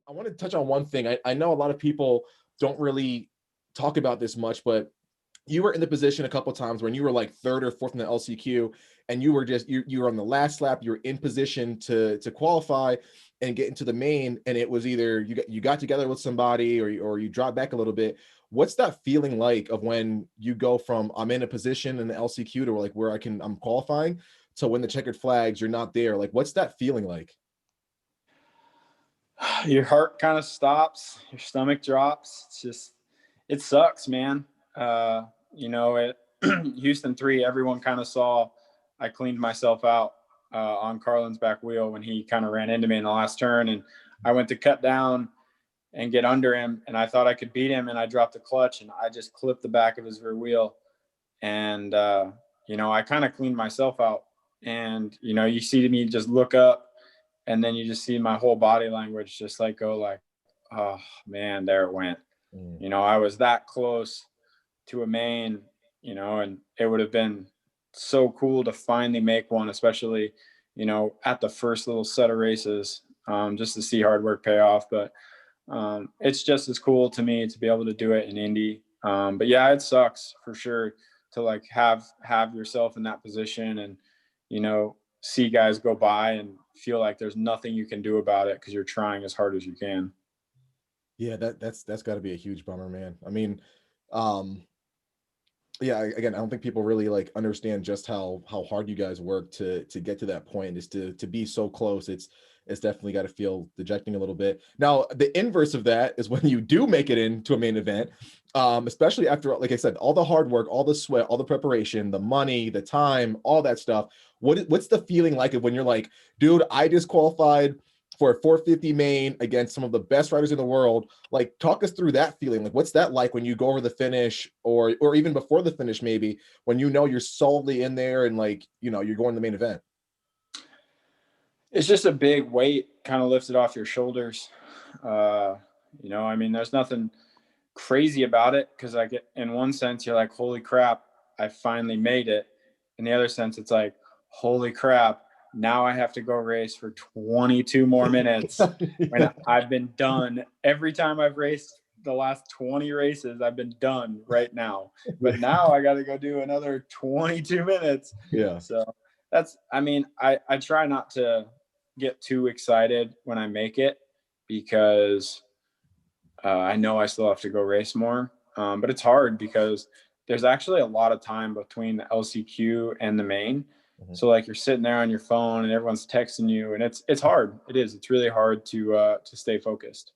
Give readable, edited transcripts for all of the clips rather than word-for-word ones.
I want to touch on one thing. I know a lot of people don't really talk about this much, but you were in the position a couple of times when you were like third or fourth in the LCQ, and you were just you were on the last lap. You were in position to qualify and get into the main, and it was either you got together with somebody or you dropped back a little bit. What's that feeling like of when you go from I'm in a position in the LCQ to like where I'm qualifying to when the checkered flags you're not there? Like, what's that feeling like? Your heart kind of stops, your stomach drops. It's just, it sucks, man. You know, at Houston 3, everyone kind of saw I cleaned myself out on Carlin's back wheel when he kind of ran into me in the last turn. And I went to cut down and get under him, and I thought I could beat him, and I dropped the clutch, and I just clipped the back of his rear wheel. And, you know, I kind of cleaned myself out. And, you know, you see me just look up, and then you just see my whole body language just like go like, oh, man, there it went. You know, I was that close to a main, you know, and it would have been so cool to finally make one, especially, you know, at the first little set of races, just to see hard work pay off. But it's just as cool to me to be able to do it in Indy. But yeah, it sucks for sure to like have yourself in that position and, you know, see guys go by and feel like there's nothing you can do about it because you're trying as hard as you can. Yeah, that's got to be a huge bummer, man. I mean, yeah, again, I don't think people really like understand just how hard you guys work to get to that point. Is to be so close. It's definitely got to feel dejecting a little bit. Now, the inverse of that is when you do make it into a main event, especially after, like I said, all the hard work, all the sweat, all the preparation, the money, the time, all that stuff. What's the feeling like of when you're like, dude, I just qualified for a 450 main against some of the best riders in the world? Like, talk us through that feeling. Like, what's that like when you go over the finish, or even before the finish, maybe when you know you're solidly in there and like, you know, you're going to the main event? It's just a big weight kind of lifted off your shoulders. You know, I mean, there's nothing crazy about it because I get, in one sense, you're like, holy crap, I finally made it. In the other sense, it's like, holy crap, now I have to go race for 22 more minutes when I've been done. Every time I've raced the last 20 races, I've been done right now. But now I got to go do another 22 minutes. Yeah. So that's, I mean, I try not to get too excited when I make it because I know I still have to go race more. But it's hard because there's actually a lot of time between the LCQ and the main. So like you're sitting there on your phone and everyone's texting you, and it's hard. It is. It's really hard to stay focused.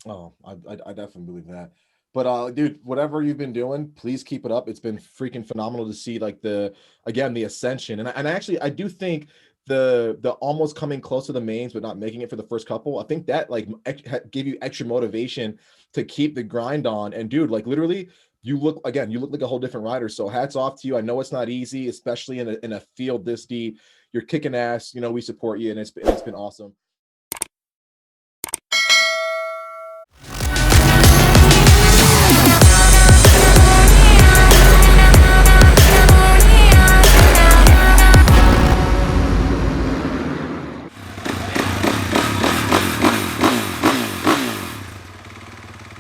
Oh, I definitely believe that. But dude, whatever you've been doing, please keep it up. It's been freaking phenomenal to see like the ascension. And actually I do think the almost coming close to the mains but not making it for the first couple, I think that like gave you extra motivation to keep the grind on. And dude, like literally you look like a whole different rider. So hats off to you. I know it's not easy, especially in a field this deep. You're kicking ass. You know, we support you, and it's been awesome.